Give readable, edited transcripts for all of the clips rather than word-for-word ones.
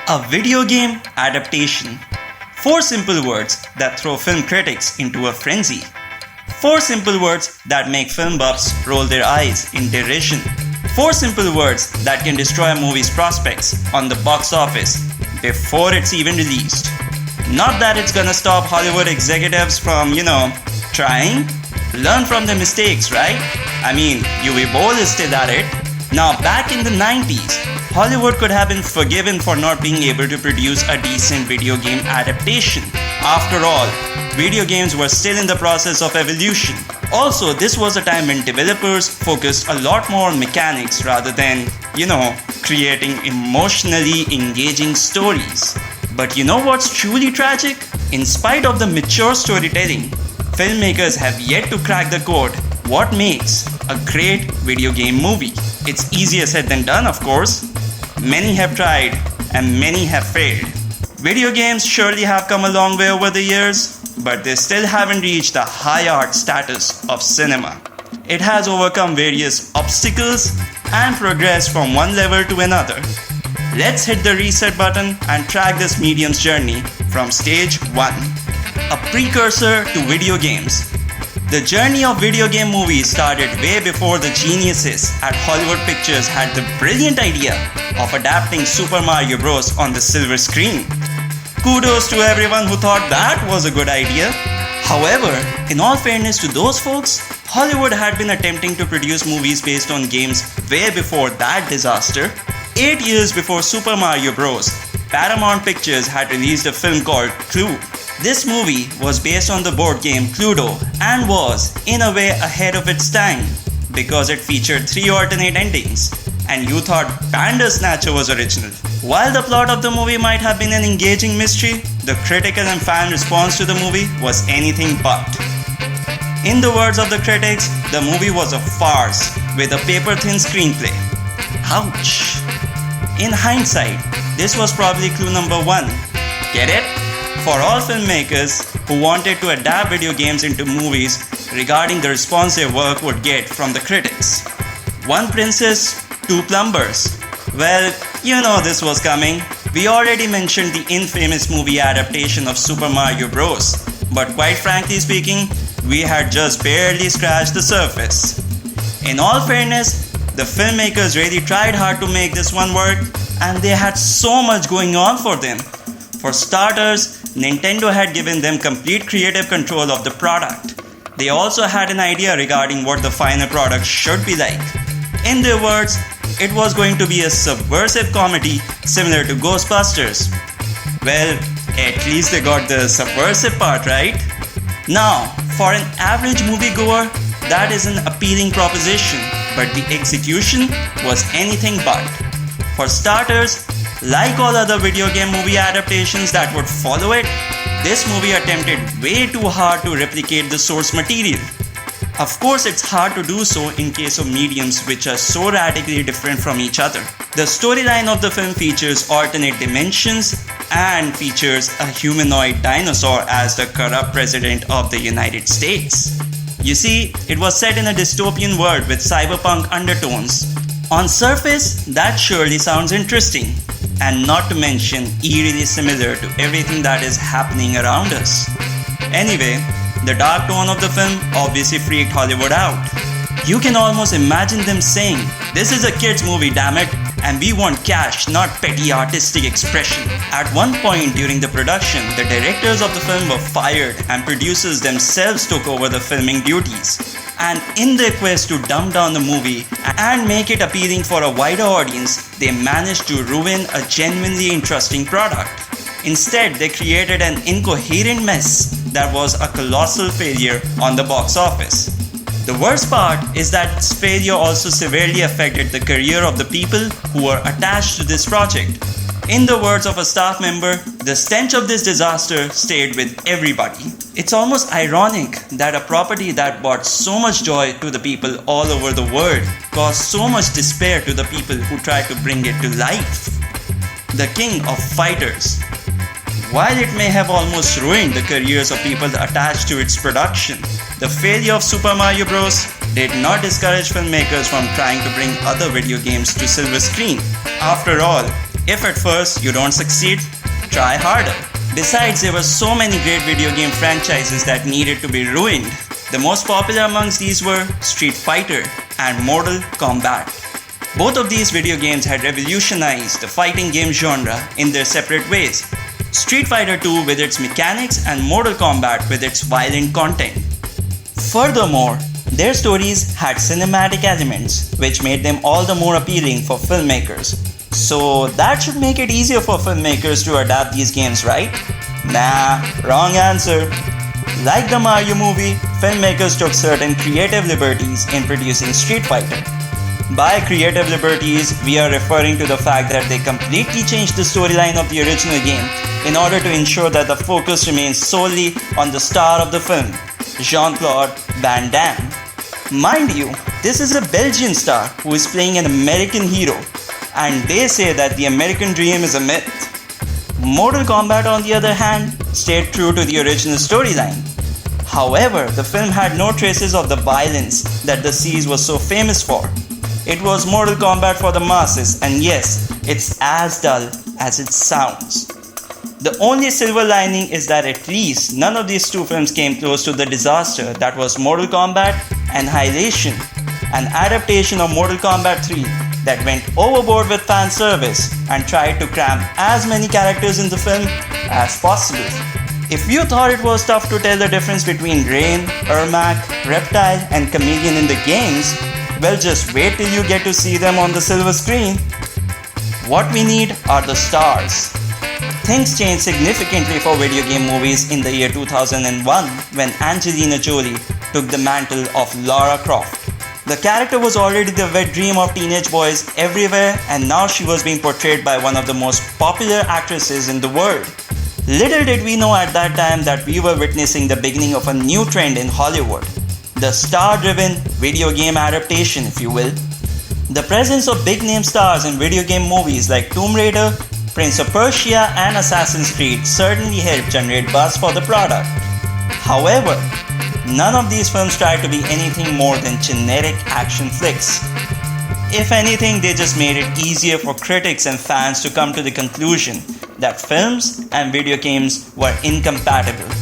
A video game adaptation. 4 simple words that throw film critics into a frenzy. 4 simple words that make film buffs roll their eyes in derision. 4 simple words that can destroy a movie's prospects on the box office before it's even released. Not that it's gonna stop Hollywood executives from, trying. Learn from their mistakes, right? I mean, Uwe Boll is still at it. Now, back in the 90s, Hollywood could have been forgiven for not being able to produce a decent video game adaptation. After all, video games were still in the process of evolution. Also, this was a time when developers focused a lot more on mechanics rather than, creating emotionally engaging stories. But you know what's truly tragic? In spite of the mature storytelling, filmmakers have yet to crack the code what makes a great video game movie. It's easier said than done, of course. Many have tried and many have failed. Video games surely have come a long way over the years, but they still haven't reached the high art status of cinema. It has overcome various obstacles and progressed from one level to another. Let's hit the reset button and track this medium's journey from stage 1. A precursor to video games. The journey of video game movies started way before the geniuses at Hollywood Pictures had the brilliant idea of adapting Super Mario Bros. On the silver screen. Kudos to everyone who thought that was a good idea. However, in all fairness to those folks, Hollywood had been attempting to produce movies based on games way before that disaster. 8 years before Super Mario Bros., Paramount Pictures had released a film called Clue. This movie was based on the board game Cluedo and was, in a way, ahead of its time because it featured 3 alternate endings. And you thought Bandersnatcher was original. While the plot of the movie might have been an engaging mystery, the critical and fan response to the movie was anything but. In the words of the critics, the movie was a farce with a paper-thin screenplay. Ouch! In hindsight, this was probably clue number 1. Get it? For all filmmakers who wanted to adapt video games into movies regarding the response their work would get from the critics. 1 princess, 2 plumbers. Well, you know this was coming. We already mentioned the infamous movie adaptation of Super Mario Bros. But quite frankly speaking, we had just barely scratched the surface. In all fairness, the filmmakers really tried hard to make this one work, and they had so much going on for them. For starters, Nintendo had given them complete creative control of the product. They also had an idea regarding what the final product should be like. In their words, it was going to be a subversive comedy similar to Ghostbusters. Well, at least they got the subversive part right. Now, for an average moviegoer, that is an appealing proposition, but the execution was anything but. For starters, like all other video game movie adaptations that would follow it, this movie attempted way too hard to replicate the source material. Of course, it's hard to do so in case of mediums which are so radically different from each other. The storyline of the film features alternate dimensions and features a humanoid dinosaur as the corrupt president of the United States. You see, it was set in a dystopian world with cyberpunk undertones. On surface, that surely sounds interesting, and not to mention eerily similar to everything that is happening around us. Anyway, the dark tone of the film obviously freaked Hollywood out. You can almost imagine them saying, "This is a kids movie, damn it, and we want cash, not petty artistic expression." At one point during the production, the directors of the film were fired and producers themselves took over the filming duties. And in their quest to dumb down the movie and make it appealing for a wider audience, they managed to ruin a genuinely interesting product. Instead, they created an incoherent mess that was a colossal failure on the box office. The worst part is that its failure also severely affected the career of the people who were attached to this project. In the words of a staff member, the stench of this disaster stayed with everybody. It's almost ironic that a property that brought so much joy to the people all over the world caused so much despair to the people who tried to bring it to life. The King of Fighters. While it may have almost ruined the careers of people attached to its production, the failure of Super Mario Bros. Did not discourage filmmakers from trying to bring other video games to silver screen. After all, If at first you don't succeed, try harder. Besides, there were so many great video game franchises that needed to be ruined. The most popular amongst these were Street Fighter and Mortal Kombat. Both of these video games had revolutionized the fighting game genre in their separate ways. Street Fighter 2 with its mechanics and Mortal Kombat with its violent content. Furthermore, their stories had cinematic elements which made them all the more appealing for filmmakers. So that should make it easier for filmmakers to adapt these games, right? Nah, wrong answer. Like the Mario movie, filmmakers took certain creative liberties in producing Street Fighter. By creative liberties, we are referring to the fact that they completely changed the storyline of the original game in order to ensure that the focus remains solely on the star of the film, Jean-Claude Van Damme. Mind you, this is a Belgian star who is playing an American hero, and they say that the American dream is a myth. Mortal Kombat, on the other hand, stayed true to the original storyline. However, the film had no traces of the violence that the series was so famous for. It was Mortal Kombat for the masses, and yes, it's as dull as it sounds. The only silver lining is that at least none of these two films came close to the disaster that was Mortal Kombat Annihilation, an adaptation of Mortal Kombat 3 that went overboard with fan service and tried to cram as many characters in the film as possible. If you thought it was tough to tell the difference between Rain, Ermac, Reptile, and Chameleon in the games, well, just wait till you get to see them on the silver screen. What we need are the stars. Things changed significantly for video game movies in the year 2001 when Angelina Jolie took the mantle of Lara Croft. The character was already the wet dream of teenage boys everywhere, and now she was being portrayed by one of the most popular actresses in the world. Little did we know at that time that we were witnessing the beginning of a new trend in Hollywood. The star-driven video game adaptation, if you will. The presence of big-name stars in video game movies like Tomb Raider, Prince of Persia, and Assassin's Creed certainly helped generate buzz for the product. However, none of these films tried to be anything more than generic action flicks. If anything, they just made it easier for critics and fans to come to the conclusion that films and video games were incompatible.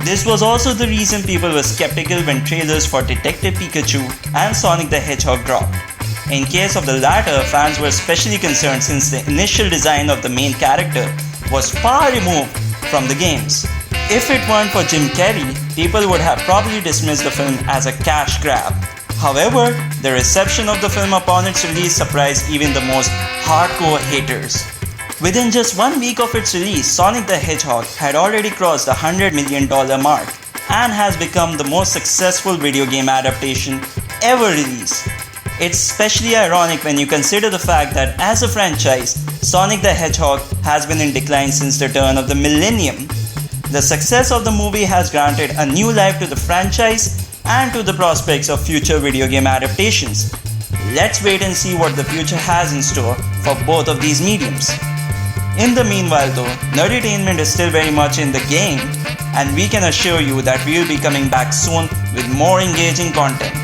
This was also the reason people were skeptical when trailers for Detective Pikachu and Sonic the Hedgehog dropped. In case of the latter, fans were especially concerned since the initial design of the main character was far removed from the games. If it weren't for Jim Carrey, people would have probably dismissed the film as a cash grab. However, the reception of the film upon its release surprised even the most hardcore haters. Within just 1 week of its release, Sonic the Hedgehog had already crossed the $100 million mark and has become the most successful video game adaptation ever released. It's especially ironic when you consider the fact that as a franchise, Sonic the Hedgehog has been in decline since the turn of the millennium. The success of the movie has granted a new life to the franchise and to the prospects of future video game adaptations. Let's wait and see what the future has in store for both of these mediums. In the meanwhile though, Nerditainment is still very much in the game, and we can assure you that we will be coming back soon with more engaging content.